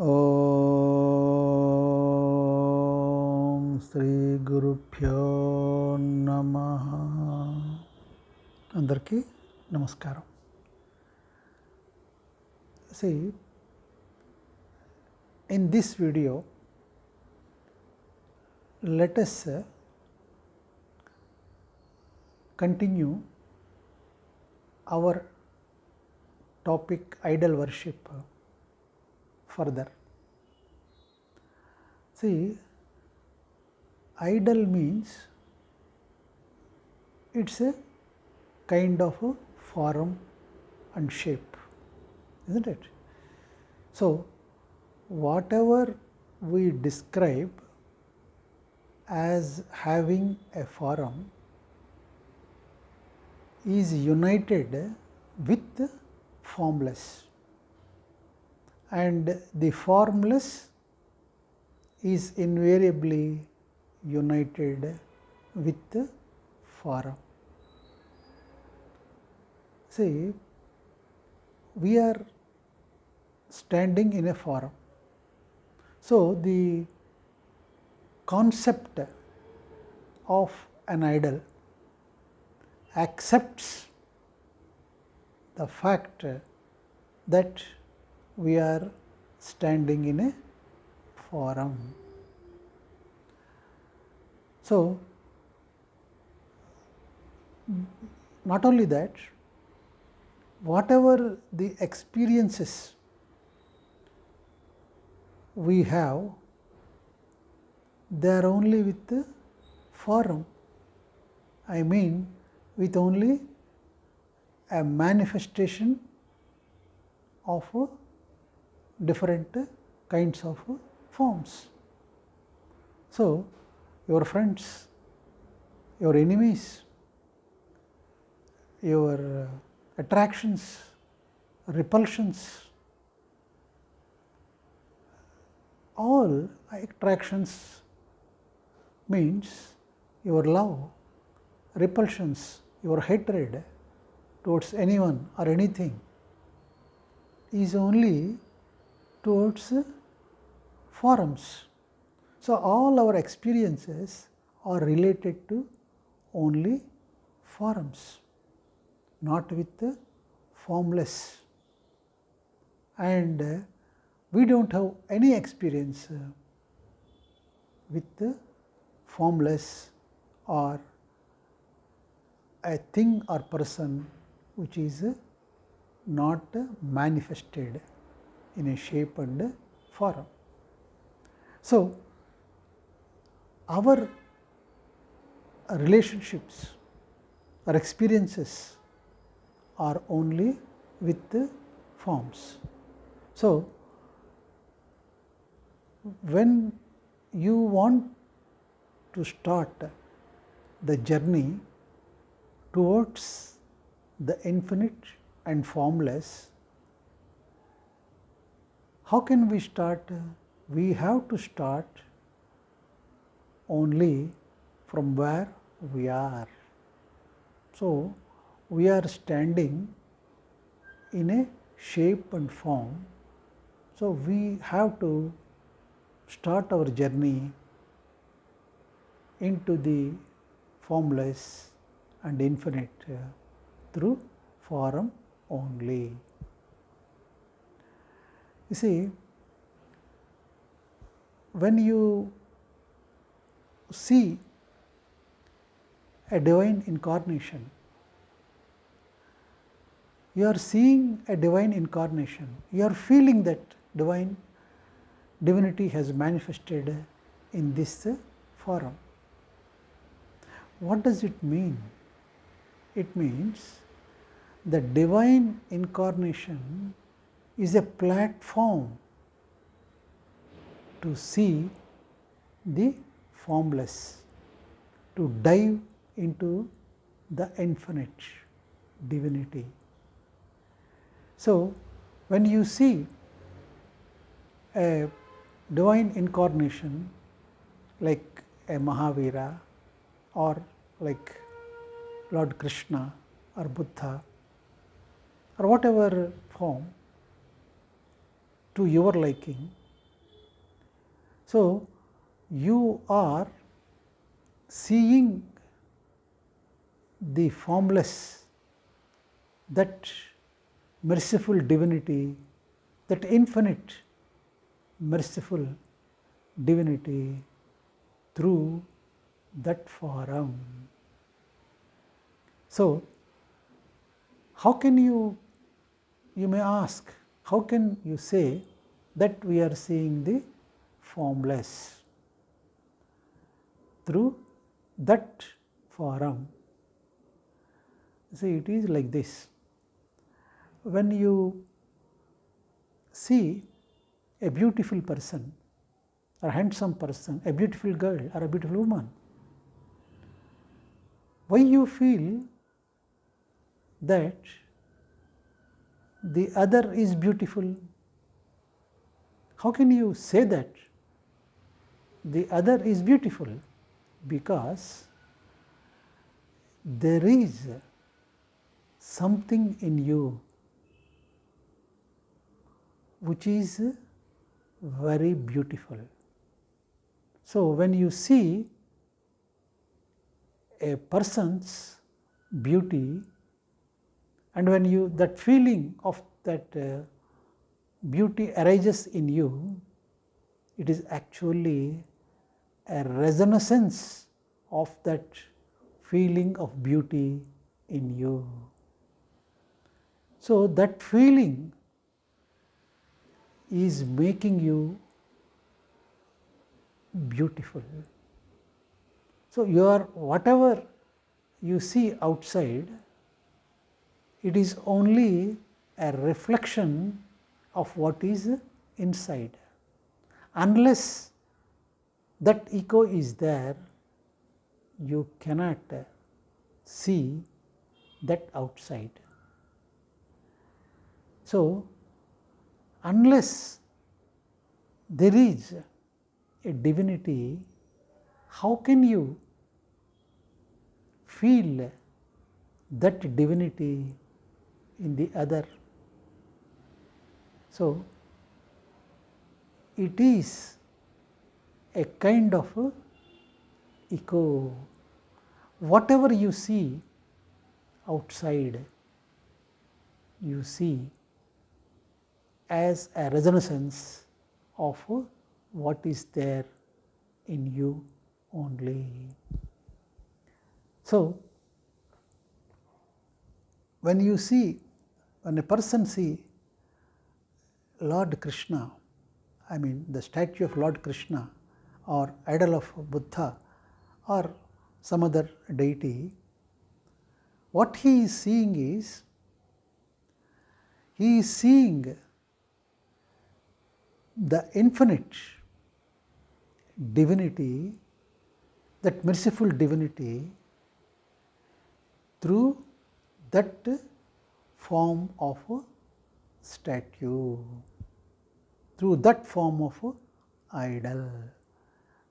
ఓం శ్రీ గురుభ్యో నమః. అందరికీ నమస్కారం. See, in this video, let us continue our topic idol worship further. See, idol means it's a kind of a form and shape, isn't it? So, whatever we describe as having a form is united with formless, and the formless is invariably united with the form. See, we are standing in a forum. So, the concept of an idol accepts the fact that we are standing in a forum. So, not only that, whatever the experiences we have, they are only with the form. I mean, with only a manifestation of different kinds of forms. So, your friends, your enemies, your attractions, repulsions, all attractions means your love, repulsions, your hatred towards anyone or anything is only towards forms. So, all our experiences are related to only forms, not with the formless, and we do not have any experience with the formless or a thing or person which is not manifested in a shape and form. So, our relationships or experiences are only with the forms. So, when you want to start the journey towards the infinite and formless, how can we start? We have to start only from where we are. So, we are standing in a shape and form. So, we have to start our journey into the formless and infinite through form only. You see, when you see a divine incarnation, you are seeing a divine incarnation, you are feeling that divinity has manifested in this form. What does it mean? It means the divine incarnation is a platform to see the formless, to dive into the infinite divinity. So, when you see a divine incarnation like a Mahavira or like Lord Krishna or Buddha or whatever form to your liking, So, you are seeing the formless, that merciful divinity, that infinite merciful divinity through that forum. So, how can you may ask, how can you say that we are seeing the formless? Through that forum. See, it is like this. When you see a beautiful person, a handsome person, a beautiful girl or a beautiful woman, why you feel that the other is beautiful? How can you say that the other is beautiful? Because there is something in you which is very beautiful. So, when you see a person's beauty, and when you that feeling of that beauty arises in you, it is actually a resonance of that feeling of beauty in you. So, that feeling is making you beautiful. So, whatever you see outside, it is only a reflection of what is inside. Unless that echo is there, you cannot see that outside. So, unless there is a divinity, how can you feel that divinity in the other? So, it is a kind of echo. Whatever you see outside, you see as a resonance of what is there in you only. So, when a person see Lord Krishna, I mean the statue of Lord Krishna or idol of Buddha or some other deity, what he is seeing is, he is seeing the infinite divinity, that merciful divinity through that form of a statue, through that form of a idol.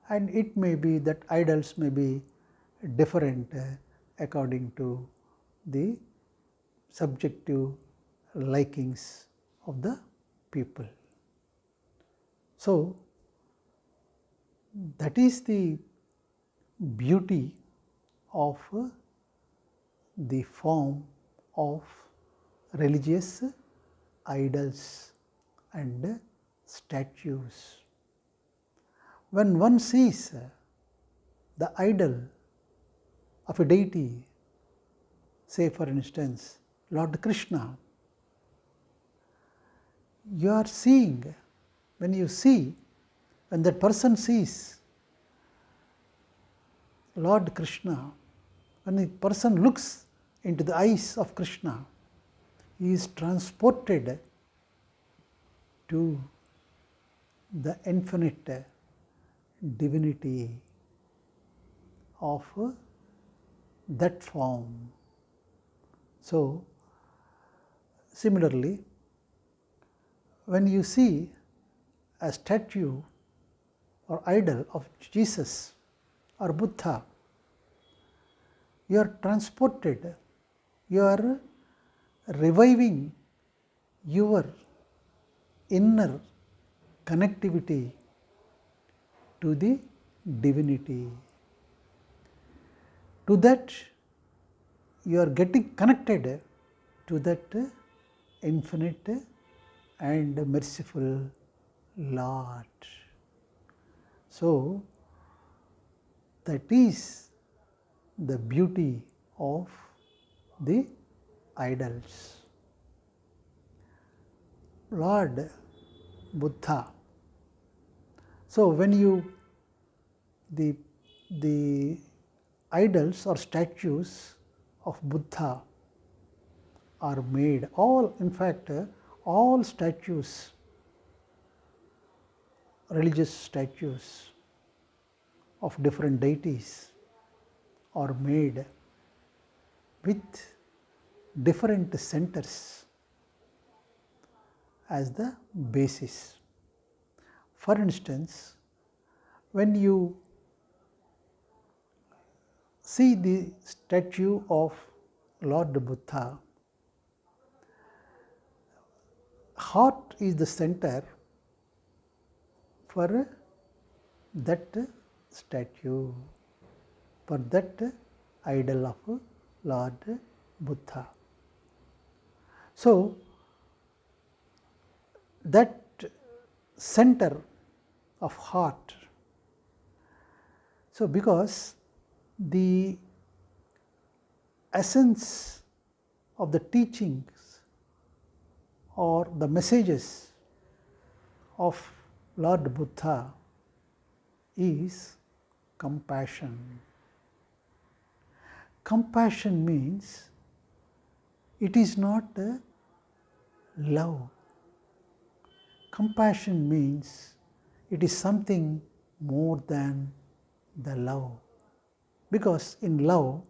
And it may be that idols may be different according to the subjective likings of the people. So, that is the beauty of the form of religious idols and statues. When one sees the idol of a deity, say for instance Lord Krishna, you are seeing, when that person sees Lord Krishna, when the person looks into the eyes of Krishna, he is transported to the infinite divinity of that form. So, similarly, when you see a statue or idol of Jesus or Buddha, you are transported, you are reviving your inner connectivity to the divinity. To that you are getting connected to that infinite and merciful Lord. So, that is the beauty of the idols. Lord Buddha. So, when the idols or statues of Buddha are made, in fact, all statues, religious statues of different deities are made with different centers as the basis. For instance, when you see the statue of Lord Buddha, heart is the center for that statue, for that idol of Lord Buddha. So, that center of heart, so because the essence of the teachings or the messages of Lord Buddha is compassion. Compassion means it is not love. Compassion means it is something more than the love. Because in love,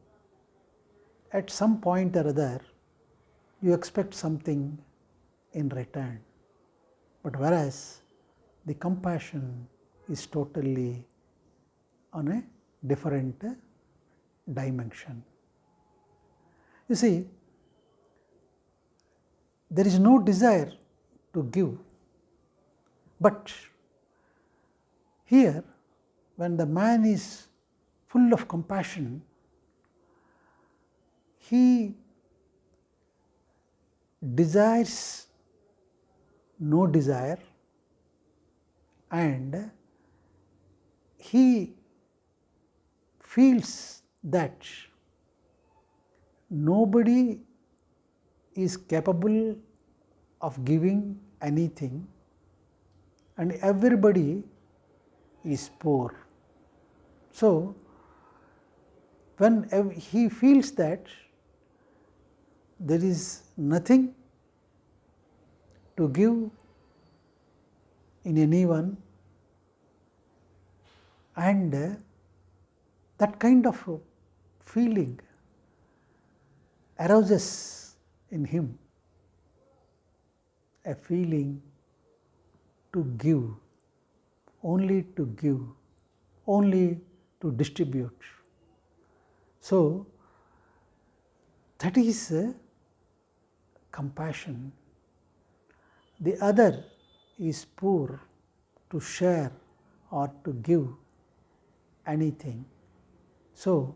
at some point or other, you expect something in return. But whereas the compassion is totally on a different dimension. You see, there is no desire to give, but here, when the man is full of compassion, he desires no desire and he feels that nobody is capable of giving anything and everybody is poor. So, when he feels that there is nothing to give in anyone, and that kind of feeling arouses in him a feeling to give, only to give, only to distribute. So, that is compassion. The other is poor to share or to give anything. So,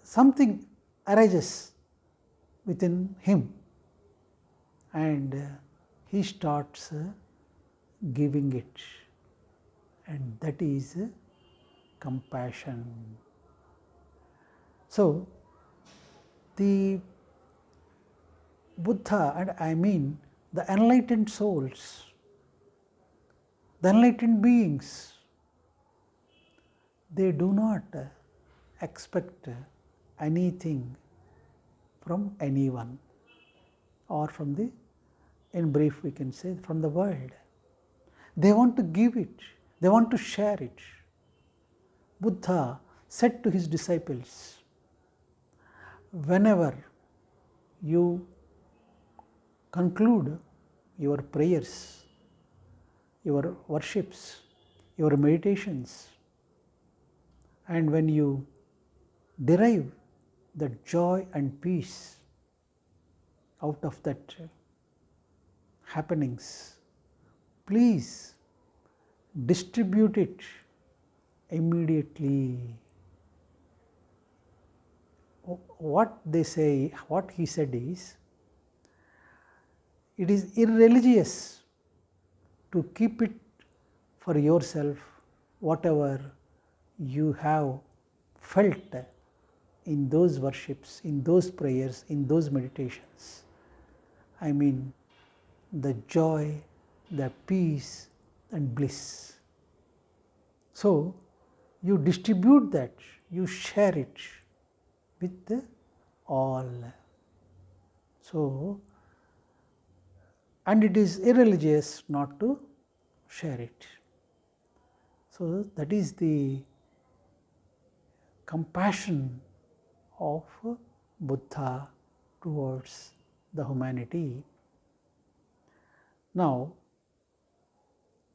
something arises within him and he starts giving it, and that is compassion. So, the Buddha, and I mean the enlightened souls, the enlightened beings, they do not expect anything from anyone or from the, in brief we can say, from the world. They want to give it, they want to share it. Buddha said to his disciples, whenever you conclude your prayers, your worships, your meditations, and when you derive the joy and peace out of that happenings, please distribute it immediately. What they say, what he said is, it is irreligious to keep it for yourself, whatever you have felt in those worships, in those prayers, in those meditations. I mean, the joy, the peace and bliss. So, you distribute that, you share it with all. So, and it is irreligious not to share it. So, that is the compassion of Buddha towards the humanity. Now,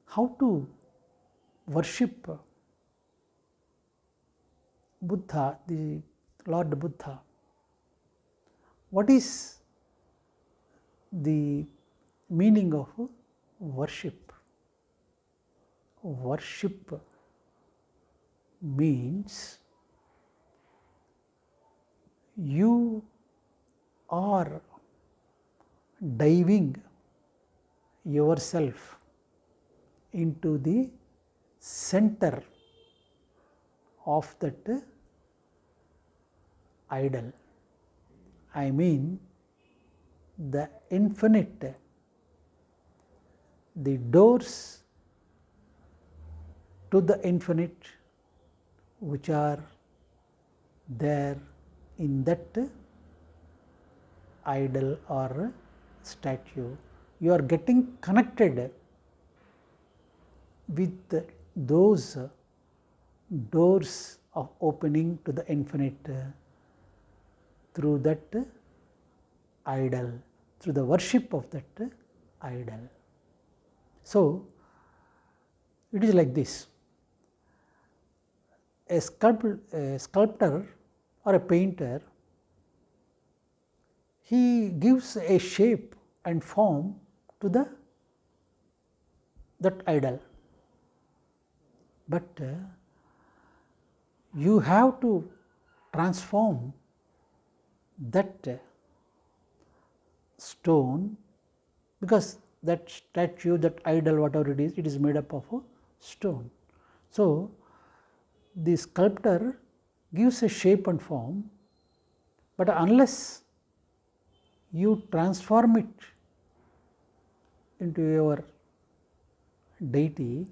how to worship Buddha, the Lord Buddha? What is the meaning of worship? Worship means you are diving yourself into the center of that idol. I mean, the infinite, the doors to the infinite which are there in that idol or statue. You are getting connected with those doors of opening to the infinite through that idol, through the worship of that idol. So, it is like this. A sculptor or a painter, he gives a shape and form to that idol, but you have to transform that stone, because that statue, that idol, whatever it is made up of a stone. So, the sculptor gives a shape and form, but unless you transform it into your deity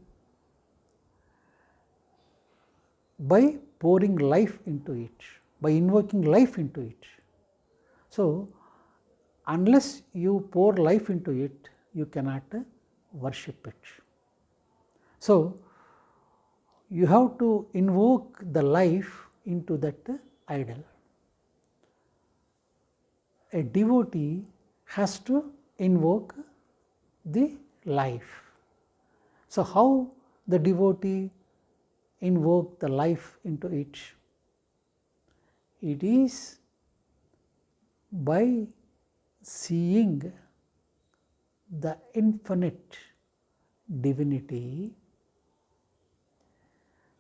by pouring life into it, by invoking life into it. So, unless you pour life into it, you cannot worship it. So, you have to invoke the life into that idol. A devotee has to invoke the life. So, how the devotee invoke the life into it? It is by seeing the infinite divinity.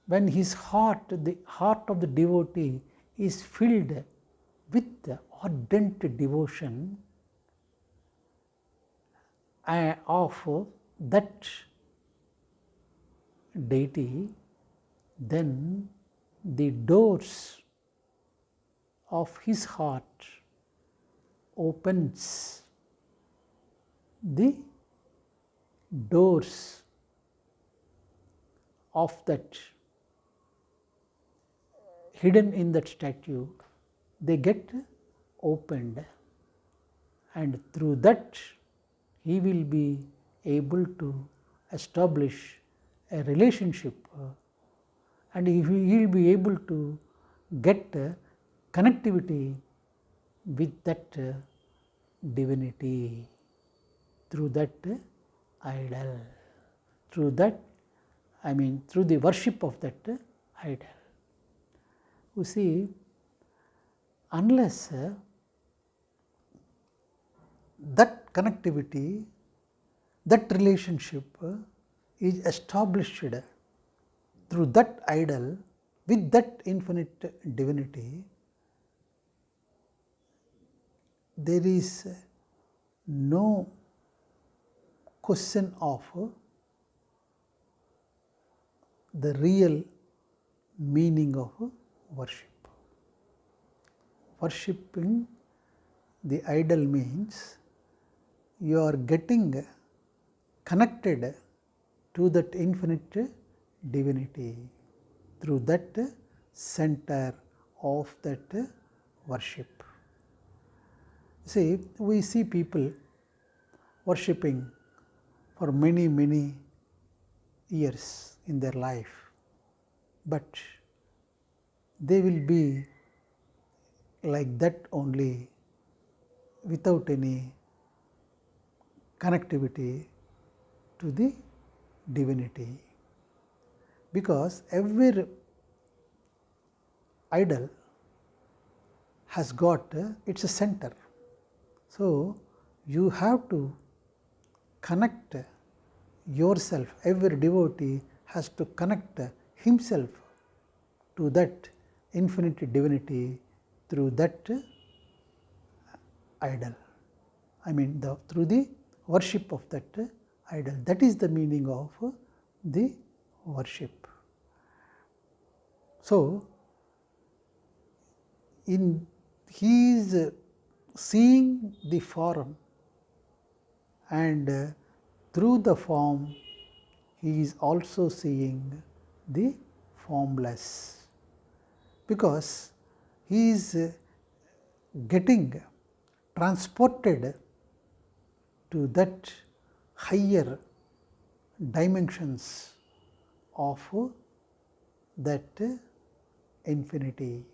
When his heart, the heart of the devotee is filled with ardent devotion of that deity, then the doors of his heart opens, the doors of that hidden in that statue, they get opened, and through that he will be able to establish a relationship, and he will be able to get connectivity with that divinity through that idol, through that, I mean through the worship of that idol. You see, unless that connectivity, that relationship is established through that idol with that infinite divinity, there is no question of the real meaning of worship. Worshipping the idol means you are getting connected to that infinite divinity through that center of that worship. See, we see people worshipping for many years in their life, but they will be like that only without any connectivity to the divinity, because every idol has got its a center. So you have to connect yourself, every devotee has to connect himself to that infinite divinity through that idol. I mean through the worship of that idol. That is the meaning of the worship. So he is seeing the form, and through the form he is also seeing the formless, because he is getting transported to that higher dimensions of that infinity.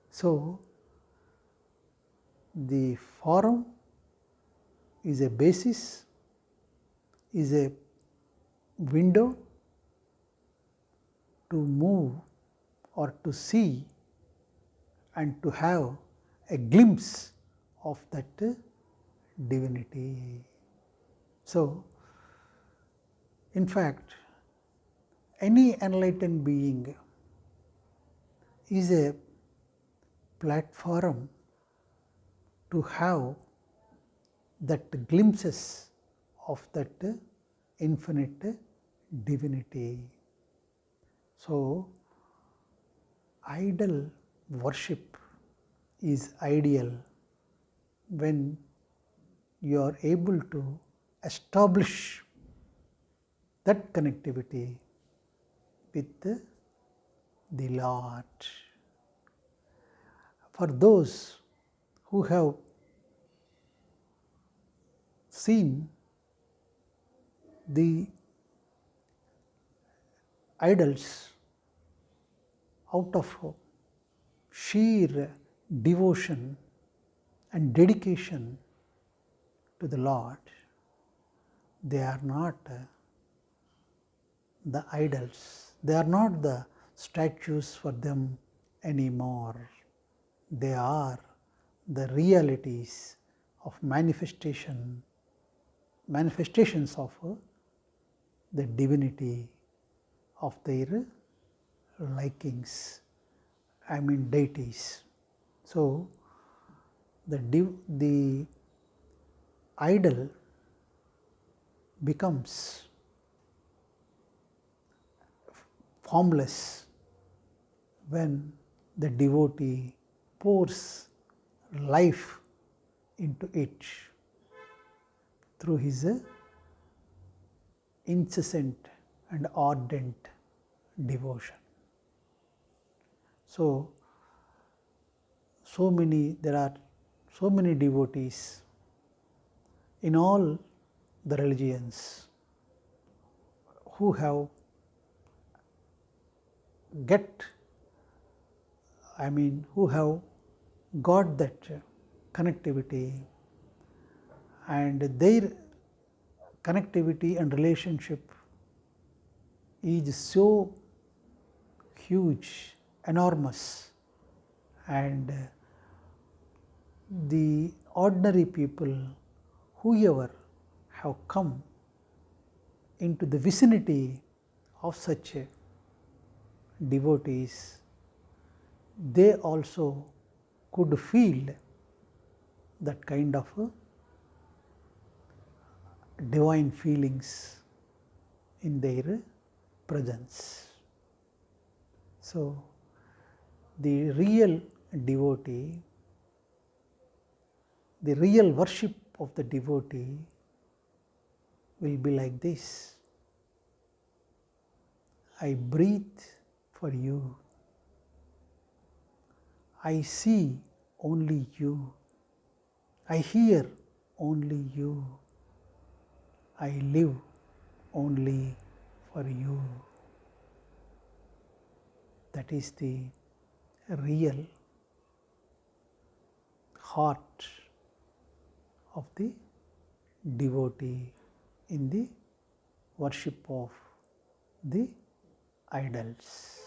So the form is a basis, is a window to move or to see and to have a glimpse of that divinity. So in fact, any enlightened being is a platform to have that glimpses of that infinite divinity. So idol worship is ideal when you are able to establish that connectivity with the Lord. For those who have seen the idols out of sheer devotion and dedication to the Lord, they are not the idols, they are not the statues for them anymore. They are the realities of manifestations of the divinity of their likings, I mean deities. So the idol becomes formless when the devotee pours life into it through his incessant and ardent devotion. So there are so many devotees in all the religions who have who have got that connectivity, and their connectivity and relationship is so huge, enormous, and the ordinary people, whoever have come into the vicinity of such devotees, they also could feel that kind of divine feelings in their presence. So, the real devotee, the real worship of the devotee will be like this: I breathe for you, I see only you, I hear only you, I live only for you. That is the real heart of the devotee in the worship of the idols.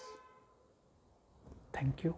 Thank you.